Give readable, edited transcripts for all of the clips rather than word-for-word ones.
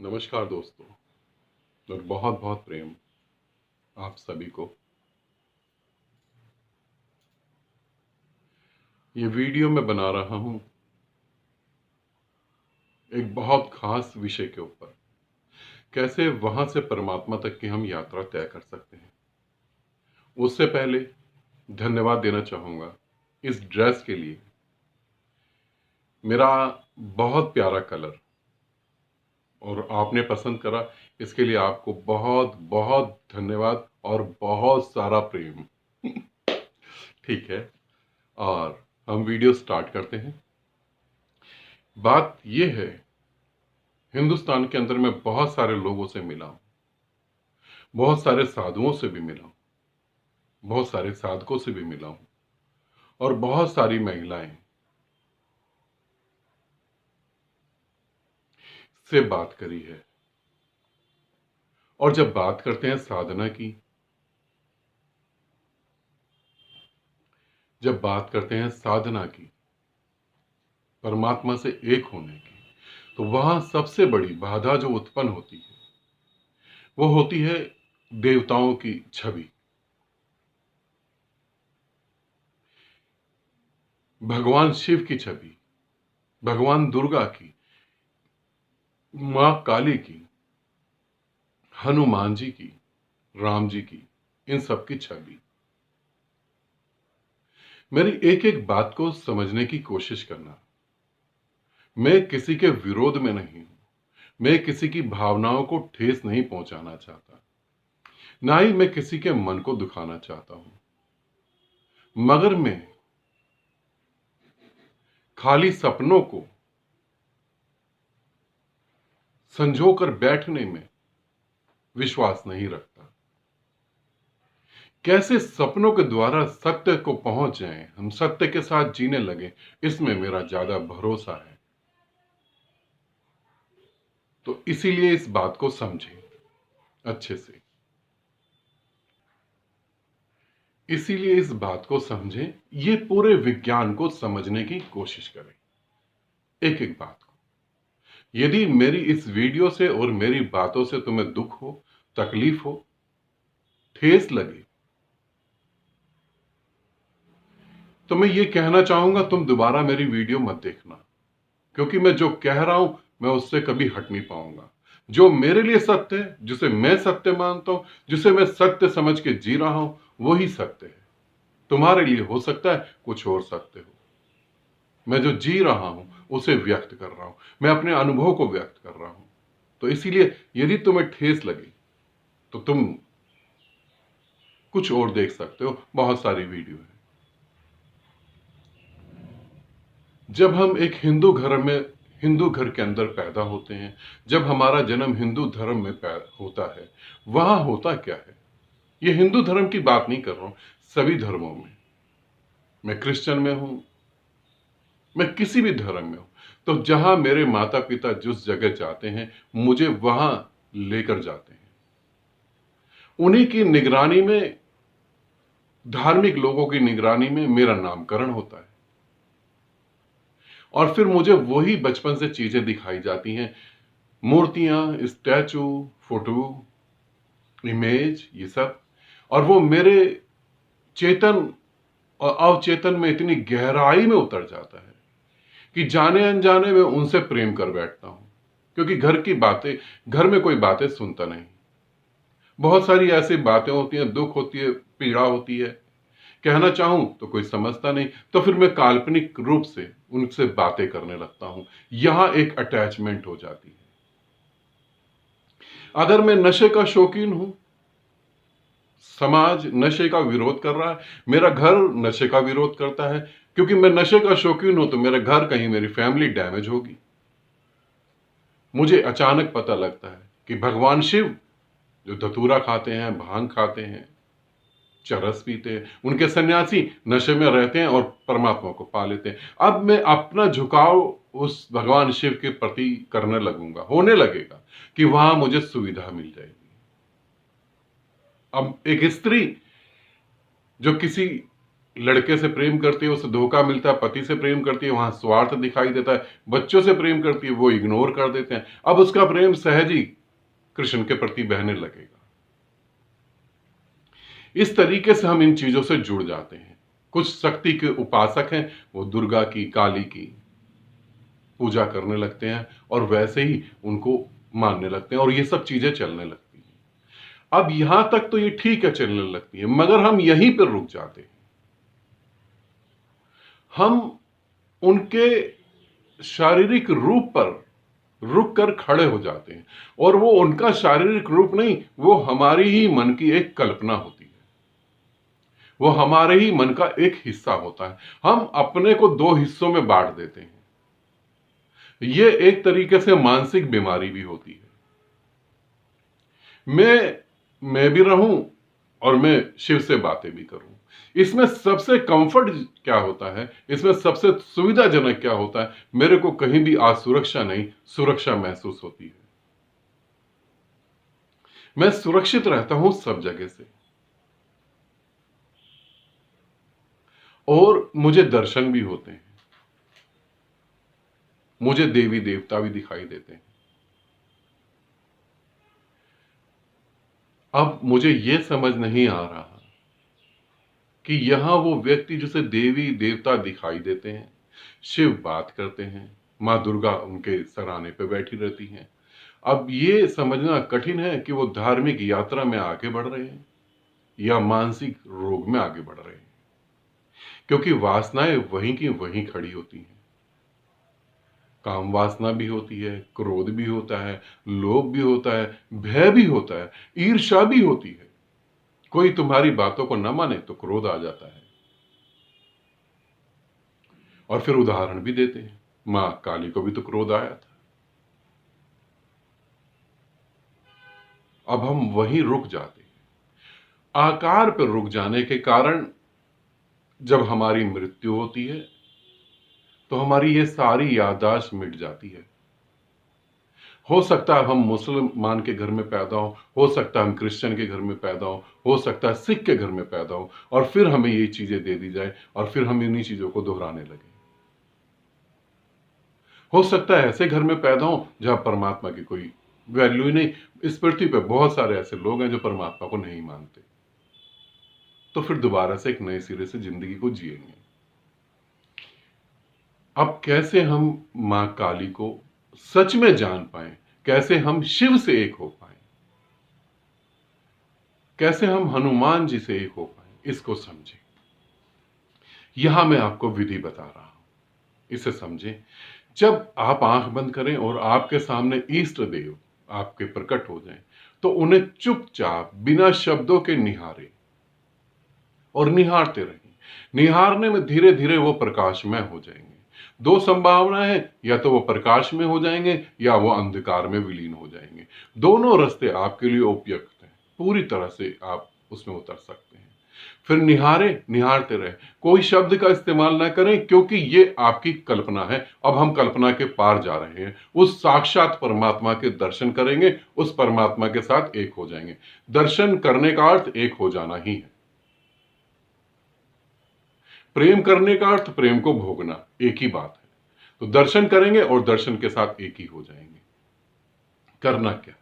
नमस्कार दोस्तों और बहुत बहुत प्रेम आप सभी को। ये वीडियो मैं बना रहा हूं एक बहुत खास विषय के ऊपर, कैसे वहां से परमात्मा तक की हम यात्रा तय कर सकते हैं। उससे पहले धन्यवाद देना चाहूंगा इस ड्रेस के लिए। मेरा बहुत प्यारा कलर और आपने पसंद करा, इसके लिए आपको बहुत बहुत धन्यवाद और बहुत सारा प्रेम। ठीक है, और हम वीडियो स्टार्ट करते हैं। बात यह है, हिंदुस्तान के अंदर मैं बहुत सारे लोगों से मिला हूं, बहुत सारे साधुओं से भी मिला हूं, बहुत सारे साधकों से भी मिला हूं और बहुत सारी महिलाएं से बात करी है। और जब बात करते हैं साधना की, जब बात करते हैं साधना की, परमात्मा से एक होने की, तो वहां सबसे बड़ी बाधा जो उत्पन्न होती है वो होती है देवताओं की छवि, भगवान शिव की छवि, भगवान दुर्गा की, मां काली की, हनुमान जी की, राम जी की, इन सब की छवि। मेरी एक एक बात को समझने की कोशिश करना। मैं किसी के विरोध में नहीं हूं, मैं किसी की भावनाओं को ठेस नहीं पहुंचाना चाहता, ना ही मैं किसी के मन को दुखाना चाहता हूं, मगर मैं खाली सपनों को संजोकर बैठने में विश्वास नहीं रखता। कैसे सपनों के द्वारा सत्य को पहुंच जाएं, हम सत्य के साथ जीने लगे, इसमें मेरा ज्यादा भरोसा है। तो इसीलिए इस बात को समझें अच्छे से, इसीलिए इस बात को समझें, ये पूरे विज्ञान को समझने की कोशिश करें, एक एक बात को। यदि मेरी इस वीडियो से और मेरी बातों से तुम्हें दुख हो, तकलीफ हो, ठेस लगे, तो मैं ये कहना चाहूंगा तुम दोबारा मेरी वीडियो मत देखना, क्योंकि मैं जो कह रहा हूं मैं उससे कभी हट नहीं पाऊंगा। जो मेरे लिए सत्य है, जिसे मैं सत्य मानता हूं, जिसे मैं सत्य समझ के जी रहा हूं, वही सत्य है। तुम्हारे लिए हो सकता है कुछ और सत्य हो। मैं जो जी रहा हूं उसे व्यक्त कर रहा हूं, मैं अपने अनुभव को व्यक्त कर रहा हूं। तो इसीलिए यदि तुम्हें ठेस लगे तो तुम कुछ और देख सकते हो, बहुत सारी वीडियो है। जब हम एक हिंदू घर के अंदर पैदा होते हैं, जब हमारा जन्म हिंदू धर्म में होता है, वहां होता क्या है। ये हिंदू धर्म की बात नहीं कर रहा हूं, सभी धर्मों में। मैं क्रिश्चियन में हूं, मैं किसी भी धर्म में हूं, तो जहां मेरे माता पिता जिस जगह जाते हैं, मुझे वहां लेकर जाते हैं। उन्हीं की निगरानी में, धार्मिक लोगों की निगरानी में मेरा नामकरण होता है। और फिर मुझे वही बचपन से चीजें दिखाई जाती हैं, मूर्तियां, स्टैचू, फोटो, इमेज, ये सब। और वो मेरे चेतन और अवचेतन में इतनी गहराई में उतर जाता है कि जाने अनजाने में उनसे प्रेम कर बैठता हूं, क्योंकि घर की बातें, घर में कोई बातें सुनता नहीं। बहुत सारी ऐसी बातें होती हैं, दुख होती है, पीड़ा होती है, कहना चाहूं तो कोई समझता नहीं, तो फिर मैं काल्पनिक रूप से उनसे बातें करने लगता हूं। यहां एक अटैचमेंट हो जाती है। अगर मैं नशे का शौकीन हूं, समाज नशे का विरोध कर रहा है, मेरा घर नशे का विरोध करता है, क्योंकि मैं नशे का शौकीन हूं तो मेरा घर, कहीं मेरी फैमिली डैमेज होगी। मुझे अचानक पता लगता है कि भगवान शिव जो धतूरा खाते हैं, भांग खाते हैं, चरस पीते हैं, उनके सन्यासी नशे में रहते हैं और परमात्मा को पा लेते हैं। अब मैं अपना झुकाव उस भगवान शिव के प्रति करने लगूंगा, होने लगेगा कि वहां मुझे सुविधा मिल जाएगी। अब एक स्त्री जो किसी लड़के से प्रेम करती है, उसे धोखा मिलता है, पति से प्रेम करती है, वहां स्वार्थ दिखाई देता है, बच्चों से प्रेम करती है, वो इग्नोर कर देते हैं। अब उसका प्रेम सहज ही कृष्ण के प्रति बहने लगेगा। इस तरीके से हम इन चीजों से जुड़ जाते हैं। कुछ शक्ति के उपासक हैं, वो दुर्गा की, काली की पूजा करने लगते हैं और वैसे ही उनको मानने लगते हैं और ये सब चीजें चलने लगती हैं। अब यहां तक तो ये ठीक है, चलने लगती है, मगर हम यहीं पर रुक जाते हैं। हम उनके शारीरिक रूप पर रुक कर खड़े हो जाते हैं और वो उनका शारीरिक रूप नहीं, वो हमारी ही मन की एक कल्पना होती है, वो हमारे ही मन का एक हिस्सा होता है। हम अपने को दो हिस्सों में बांट देते हैं। ये एक तरीके से मानसिक बीमारी भी होती है। मैं भी रहूं और मैं शिव से बातें भी करूं। इसमें सबसे कंफर्ट क्या होता है, इसमें सबसे सुविधाजनक क्या होता है, मेरे को कहीं भी असुरक्षा नहीं, सुरक्षा महसूस होती है। मैं सुरक्षित रहता हूं सब जगह से और मुझे दर्शन भी होते हैं, मुझे देवी देवता भी दिखाई देते हैं। अब मुझे यह समझ नहीं आ रहा कि यहां वो व्यक्ति जिसे देवी देवता दिखाई देते हैं, शिव बात करते हैं, मां दुर्गा उनके सराहने पे बैठी रहती हैं। अब ये समझना कठिन है कि वो धार्मिक यात्रा में आगे बढ़ रहे हैं या मानसिक रोग में आगे बढ़ रहे हैं, क्योंकि वासनाएं वहीं की वहीं खड़ी होती हैं। काम वासना भी होती है, क्रोध भी होता है, लोभ भी होता है, भय भी होता है, ईर्ष्या भी होती है। कोई तुम्हारी बातों को न माने तो क्रोध आ जाता है। और फिर उदाहरण भी देते हैं, मां काली को भी तो क्रोध आया था। अब हम वहीं रुक जाते हैं। आकार पर रुक जाने के कारण जब हमारी मृत्यु होती है तो हमारी ये सारी याददाश्त मिट जाती है। हो सकता है हम मुसलमान के घर में पैदा हो सकता है हम क्रिश्चियन के घर में पैदा हो सकता है सिख के घर में पैदा हो, और फिर हमें ये चीजें दे दी जाए और फिर हम इन्हीं चीजों को दोहराने लगे। हो सकता है ऐसे घर में पैदा हो जहां परमात्मा की कोई वैल्यू ही नहीं। इस पृथ्वी पे बहुत सारे ऐसे लोग हैं जो परमात्मा को नहीं मानते, तो फिर दोबारा से एक नए सिरे से जिंदगी को जिएंगे। अब कैसे हम मां काली को सच में जान पाए, कैसे हम शिव से एक हो पाए, कैसे हम हनुमान जी से एक हो पाए, इसको समझें। यहां मैं आपको विधि बता रहा हूं, इसे समझें। जब आप आंख बंद करें और आपके सामने इष्ट देव आपके प्रकट हो जाएं, तो उन्हें चुपचाप बिना शब्दों के निहारें और निहारते रहें। निहारने में धीरे धीरे वो प्रकाशमय हो जाएंगे। दो संभावनाएं हैं, या तो वो प्रकाश में हो जाएंगे या वो अंधकार में विलीन हो जाएंगे। दोनों रास्ते आपके लिए उपयुक्त हैं, पूरी तरह से आप उसमें उतर सकते हैं। फिर निहारते रहे, कोई शब्द का इस्तेमाल ना करें, क्योंकि ये आपकी कल्पना है। अब हम कल्पना के पार जा रहे हैं, उस साक्षात परमात्मा के दर्शन करेंगे, उस परमात्मा के साथ एक हो जाएंगे। दर्शन करने का अर्थ एक हो जाना ही है। प्रेम करने का अर्थ प्रेम को भोगना, एक ही बात है। तो दर्शन करेंगे और दर्शन के साथ एक ही हो जाएंगे। करना क्या है,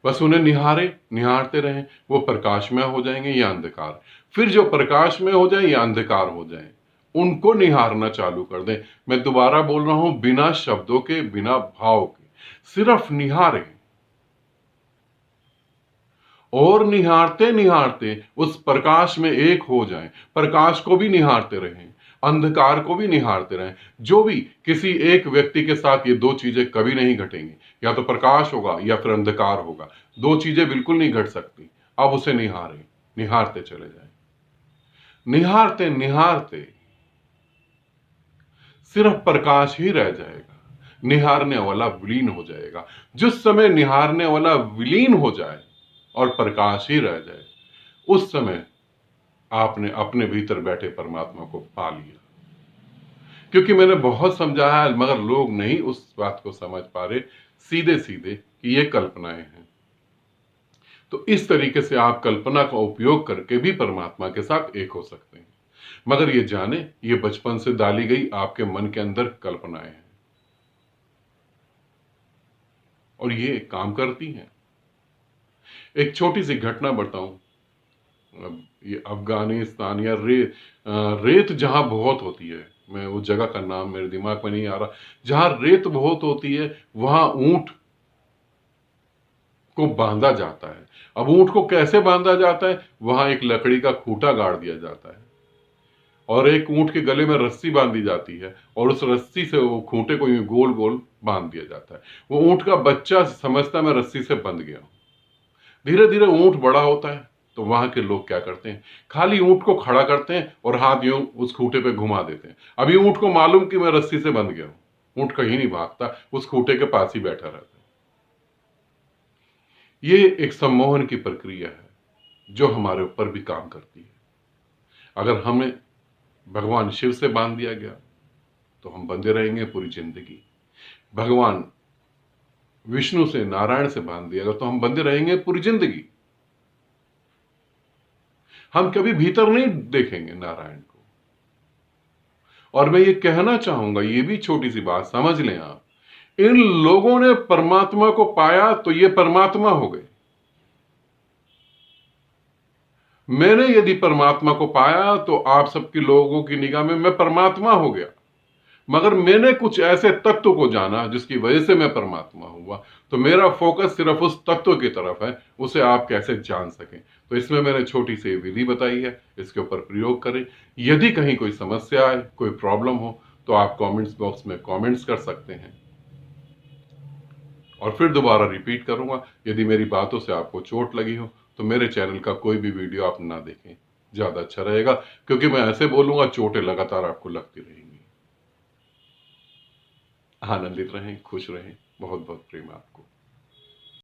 बस उन्हें निहारते रहें। वो प्रकाश में हो जाएंगे या अंधकार। फिर जो प्रकाश में हो जाए या अंधकार हो जाए, उनको निहारना चालू कर दें। मैं दोबारा बोल रहा हूं, बिना शब्दों के, बिना भाव के, सिर्फ निहारें। और निहारते निहारते उस प्रकाश में एक हो जाएं। प्रकाश को भी निहारते रहें, अंधकार को भी निहारते रहें। जो भी किसी एक व्यक्ति के साथ ये दो चीजें कभी नहीं घटेंगी, या तो प्रकाश होगा या फिर अंधकार होगा। दो चीजें बिल्कुल नहीं घट सकती। अब उसे निहारें, निहारते चले जाएं। निहारते निहारते सिर्फ प्रकाश ही रह जाएगा, निहारने वाला विलीन हो जाएगा। जिस समय निहारने वाला विलीन हो जाए और प्रकाश ही रह जाए, उस समय आपने अपने भीतर बैठे परमात्मा को पा लिया। क्योंकि मैंने बहुत समझाया है, मगर लोग नहीं उस बात को समझ पा रहे सीधे सीधे कि ये कल्पनाएं हैं। तो इस तरीके से आप कल्पना का उपयोग करके भी परमात्मा के साथ एक हो सकते हैं। मगर ये जाने, ये बचपन से डाली गई आपके मन के अंदर कल्पनाएं हैं और ये काम करती हैं। एक छोटी सी घटना बताऊं। अब ये अफगानिस्तान या रेत जहां बहुत होती है, मैं उस जगह का नाम मेरे दिमाग में नहीं आ रहा, जहां रेत बहुत होती है वहां ऊंट को बांधा जाता है। अब ऊंट को कैसे बांधा जाता है? वहां एक लकड़ी का खूंटा गाड़ दिया जाता है और एक ऊंट के गले में रस्सी बांधी जाती है और उस रस्सी से वो खूंटे को यूं गोल गोल बांध दिया जाता है। वो ऊंट का बच्चा समझता मैं रस्सी से बंध गया हूं। धीरे धीरे ऊंट बड़ा होता है तो वहां के लोग क्या करते हैं, खाली ऊंट को खड़ा करते हैं और हाथ यूं उस खूंटे पे घुमा देते हैं। अभी ऊंट को मालूम कि मैं रस्सी से बंध गया हूं, ऊंट कहीं नहीं भागता, उस खूंटे के पास ही बैठा रहता है। ये एक सम्मोहन की प्रक्रिया है जो हमारे ऊपर भी काम करती है। अगर हमें भगवान शिव से बांध दिया गया तो हम बंधे रहेंगे पूरी जिंदगी। भगवान विष्णु से, नारायण से बांध दिया गया तो हम बंधे रहेंगे पूरी जिंदगी। हम कभी भीतर नहीं देखेंगे नारायण को। और मैं ये कहना चाहूंगा, ये भी छोटी सी बात समझ लें आप, इन लोगों ने परमात्मा को पाया तो ये परमात्मा हो गए। मैंने यदि परमात्मा को पाया तो आप सबके लोगों की निगाह में मैं परमात्मा हो गया। मगर मैंने कुछ ऐसे तत्व को जाना जिसकी वजह से मैं परमात्मा हुआ, तो मेरा फोकस सिर्फ उस तत्व की तरफ है, उसे आप कैसे जान सकें। तो इसमें मैंने छोटी सी विधि बताई है, इसके ऊपर प्रयोग करें। यदि कहीं कोई समस्या आए, कोई प्रॉब्लम हो तो आप कमेंट्स बॉक्स में कमेंट्स कर सकते हैं। और फिर दोबारा रिपीट करूंगा, यदि मेरी बातों से आपको चोट लगी हो तो मेरे चैनल का कोई भी वीडियो आप ना देखें, ज्यादा अच्छा रहेगा, क्योंकि मैं ऐसे बोलूंगा चोटें लगातार आपको लगती रहेंगी। आनंदित रहें, खुश रहें। बहुत बहुत प्रेम आपको।